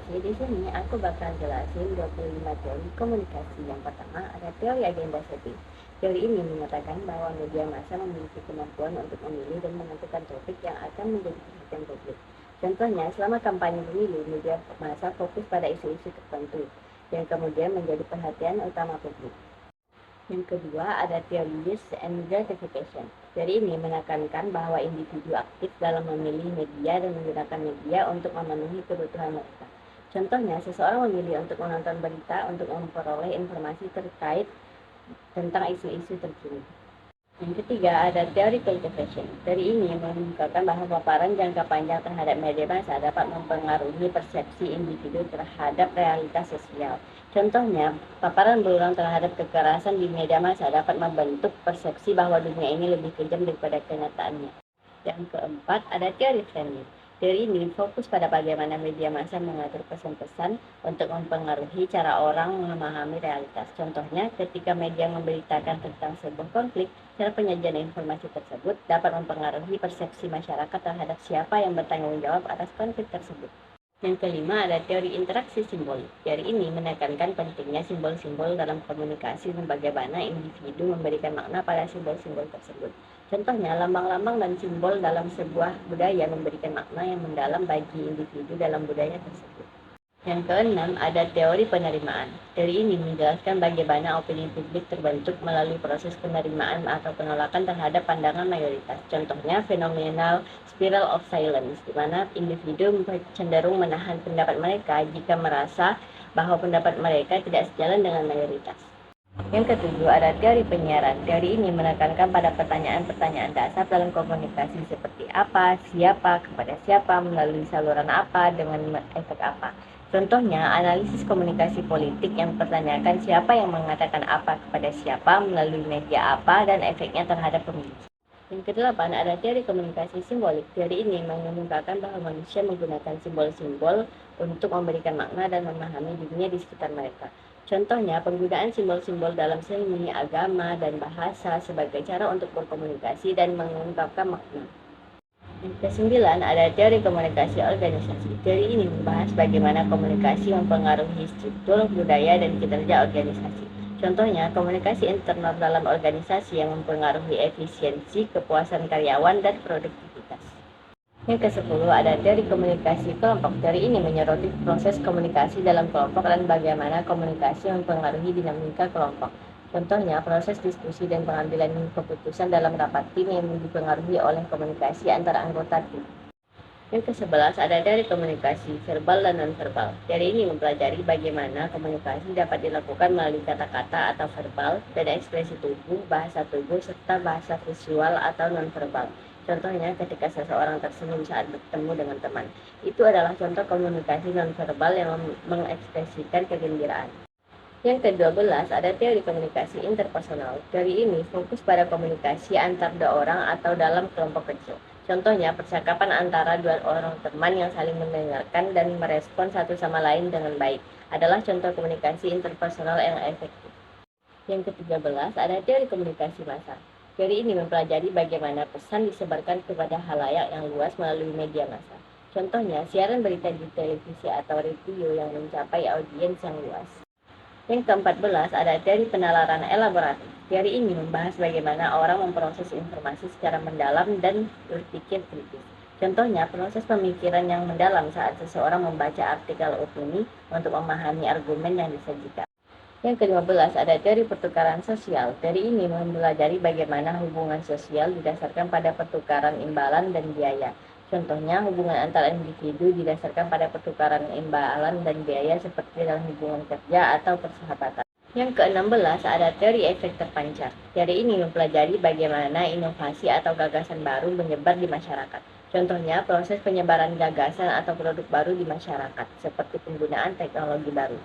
komunikasi. Di sini aku bakal jelasin 25 teori komunikasi. Yang pertama ada teori agenda setting. Teori ini mengatakan bahwa media massa memiliki kemampuan untuk memilih dan menentukan topik yang akan menjadi perhatian publik. Contohnya, selama kampanye pemilu, media massa fokus pada isu-isu tertentu yang kemudian menjadi perhatian utama publik. Yang kedua ada teori use and gratification. Teori ini menekankan bahwa individu aktif dalam memilih media dan menggunakan media untuk memenuhi kebutuhan mereka. Contohnya, seseorang memilih untuk menonton berita untuk memperoleh informasi terkait tentang isu-isu terkini. Yang ketiga ada teori cultivation. Teori ini mengungkapkan bahwa paparan jangka panjang terhadap media massa dapat mempengaruhi persepsi individu terhadap realitas sosial. Contohnya, paparan berulang terhadap kekerasan di media massa dapat membentuk persepsi bahwa dunia ini lebih kejam daripada kenyataannya. Yang keempat ada teori framing. Teori ini fokus pada bagaimana media massa mengatur pesan-pesan untuk mempengaruhi cara orang memahami realitas. Contohnya, ketika media memberitakan tentang sebuah konflik, cara penyajian informasi tersebut dapat mempengaruhi persepsi masyarakat terhadap siapa yang bertanggung jawab atas konflik tersebut. Yang kelima ada teori interaksi simbolik. Teori ini menekankan pentingnya simbol-simbol dalam komunikasi dan bagaimana individu memberikan makna pada simbol-simbol tersebut. Contohnya, lambang-lambang dan simbol dalam sebuah budaya memberikan makna yang mendalam bagi individu dalam budaya tersebut. Yang keenam ada teori penerimaan. Teori ini menjelaskan bagaimana opini publik terbentuk melalui proses penerimaan atau penolakan terhadap pandangan mayoritas. Contohnya fenomenal spiral of silence, di mana individu cenderung menahan pendapat mereka jika merasa bahwa pendapat mereka tidak sejalan dengan mayoritas. Yang ketujuh ada teori penyiaran. Teori ini menekankan pada pertanyaan-pertanyaan dasar dalam komunikasi seperti apa, siapa, kepada siapa, melalui saluran apa, dengan efek apa. Contohnya, analisis komunikasi politik yang mempertanyakan siapa yang mengatakan apa kepada siapa, melalui media apa, dan efeknya terhadap pemilih. Yang kedelapan ada teori komunikasi simbolik. Teori ini mengemukakan bahwa manusia menggunakan simbol-simbol untuk memberikan makna dan memahami dunia di sekitar mereka. Contohnya, penggunaan simbol-simbol dalam seni, agama, dan bahasa sebagai cara untuk berkomunikasi dan mengungkapkan makna. Yang kesembilan ada teori komunikasi organisasi. Teori ini membahas bagaimana komunikasi mempengaruhi struktur, budaya, dan kinerja organisasi. Contohnya, komunikasi internal dalam organisasi yang mempengaruhi efisiensi, kepuasan karyawan, dan produktivitas. Yang ke-10 ada teori komunikasi kelompok. Teori ini menyoroti proses komunikasi dalam kelompok dan bagaimana komunikasi mempengaruhi dinamika kelompok. Contohnya, proses diskusi dan pengambilan keputusan dalam rapat tim yang dipengaruhi oleh komunikasi antara anggota tim. Yang ke-11 ada teori komunikasi verbal dan nonverbal. Teori ini mempelajari bagaimana komunikasi dapat dilakukan melalui kata-kata atau verbal, dan ekspresi tubuh, bahasa tubuh, serta bahasa visual atau nonverbal. Contohnya, ketika seseorang tersenyum saat bertemu dengan teman. Itu adalah contoh komunikasi nonverbal yang mengekspresikan kegembiraan. Yang ke-12 ada teori komunikasi interpersonal. Teori ini fokus pada komunikasi antar dua orang atau dalam kelompok kecil. Contohnya, percakapan antara dua orang teman yang saling mendengarkan dan merespon satu sama lain dengan baik adalah contoh komunikasi interpersonal yang efektif. Yang ke-13 ada teori komunikasi massa. Teori ini mempelajari bagaimana pesan disebarkan kepada khalayak yang luas melalui media massa. Contohnya, siaran berita di televisi atau radio yang mencapai audiens yang luas. Yang ke-14 ada teori penalaran elaboratif. Teori ini membahas bagaimana orang memproses informasi secara mendalam dan berpikir kritis. Contohnya, proses pemikiran yang mendalam saat seseorang membaca artikel opini untuk memahami argumen yang disajikan. Yang ke-15 ada teori pertukaran sosial. Teori ini mempelajari bagaimana hubungan sosial didasarkan pada pertukaran imbalan dan biaya. Contohnya, hubungan antar individu didasarkan pada pertukaran imbalan dan biaya seperti dalam hubungan kerja atau persahabatan. Yang ke-16 ada teori efek terpancar. Teori ini mempelajari bagaimana inovasi atau gagasan baru menyebar di masyarakat. Contohnya, proses penyebaran gagasan atau produk baru di masyarakat, seperti penggunaan teknologi baru.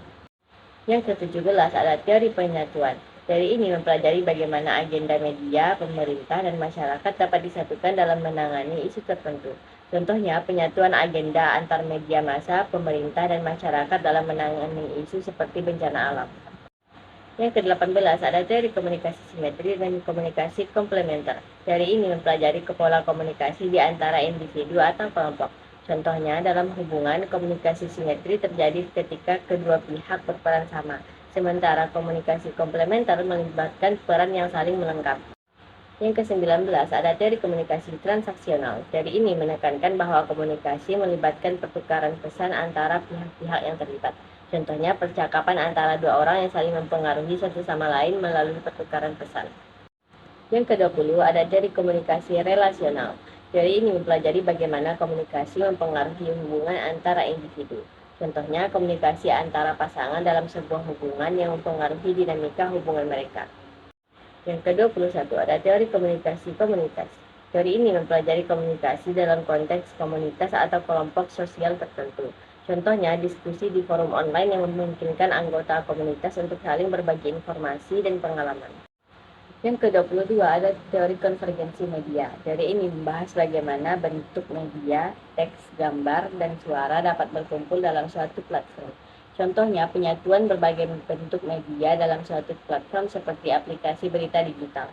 Yang ke-17 ada teori penyatuan. Teori ini mempelajari bagaimana agenda media, pemerintah, dan masyarakat dapat disatukan dalam menangani isu tertentu. Contohnya, penyatuan agenda antar media massa, pemerintah, dan masyarakat dalam menangani isu seperti bencana alam. Yang ke-18 ada teori komunikasi simetri dan komunikasi komplementer. Teori ini mempelajari pola komunikasi di antara individu atau kelompok. Contohnya, dalam hubungan, komunikasi simetri terjadi ketika kedua pihak berperan sama, sementara komunikasi komplementer melibatkan peran yang saling melengkapi. Yang ke-19 ada teori komunikasi transaksional. Teori ini menekankan bahwa komunikasi melibatkan pertukaran pesan antara pihak-pihak yang terlibat. Contohnya, percakapan antara dua orang yang saling mempengaruhi satu sama lain melalui pertukaran pesan. Yang ke-20 ada teori komunikasi relasional. Teori ini mempelajari bagaimana komunikasi mempengaruhi hubungan antara individu. Contohnya, komunikasi antara pasangan dalam sebuah hubungan yang mempengaruhi dinamika hubungan mereka. Yang ke-21 ada teori komunikasi komunitas. Teori ini mempelajari komunikasi dalam konteks komunitas atau kelompok sosial tertentu. Contohnya, diskusi di forum online yang memungkinkan anggota komunitas untuk saling berbagi informasi dan pengalaman. Yang ke-22 ada teori konvergensi media. Teori ini membahas bagaimana bentuk media, teks, gambar, dan suara dapat berkumpul dalam suatu platform. Contohnya, penyatuan berbagai bentuk media dalam suatu platform seperti aplikasi berita digital.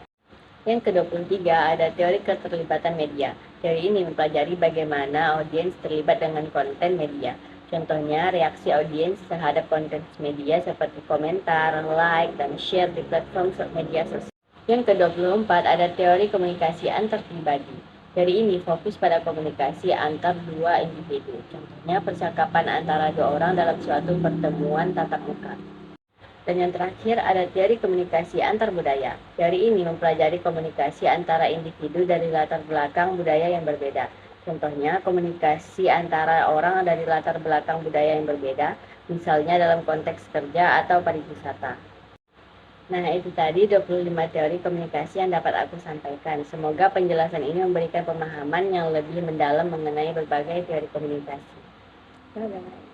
Yang ke-23 ada teori keterlibatan media. Teori ini mempelajari bagaimana audiens terlibat dengan konten media. Contohnya, reaksi audiens terhadap konten media seperti komentar, like, dan share di platform media sosial. Yang ke-24 ada teori komunikasi antar pribadi. Teori ini fokus pada komunikasi antar dua individu. Contohnya, percakapan antara dua orang dalam suatu pertemuan tatap muka. Dan yang terakhir ada teori komunikasi antar budaya. Teori ini mempelajari komunikasi antara individu dari latar belakang budaya yang berbeda. Contohnya, komunikasi antara orang dari latar belakang budaya yang berbeda, misalnya dalam konteks kerja atau pariwisata. Nah, itu tadi 25 teori komunikasi yang dapat aku sampaikan. Semoga penjelasan ini memberikan pemahaman yang lebih mendalam mengenai berbagai teori komunikasi. Dadah.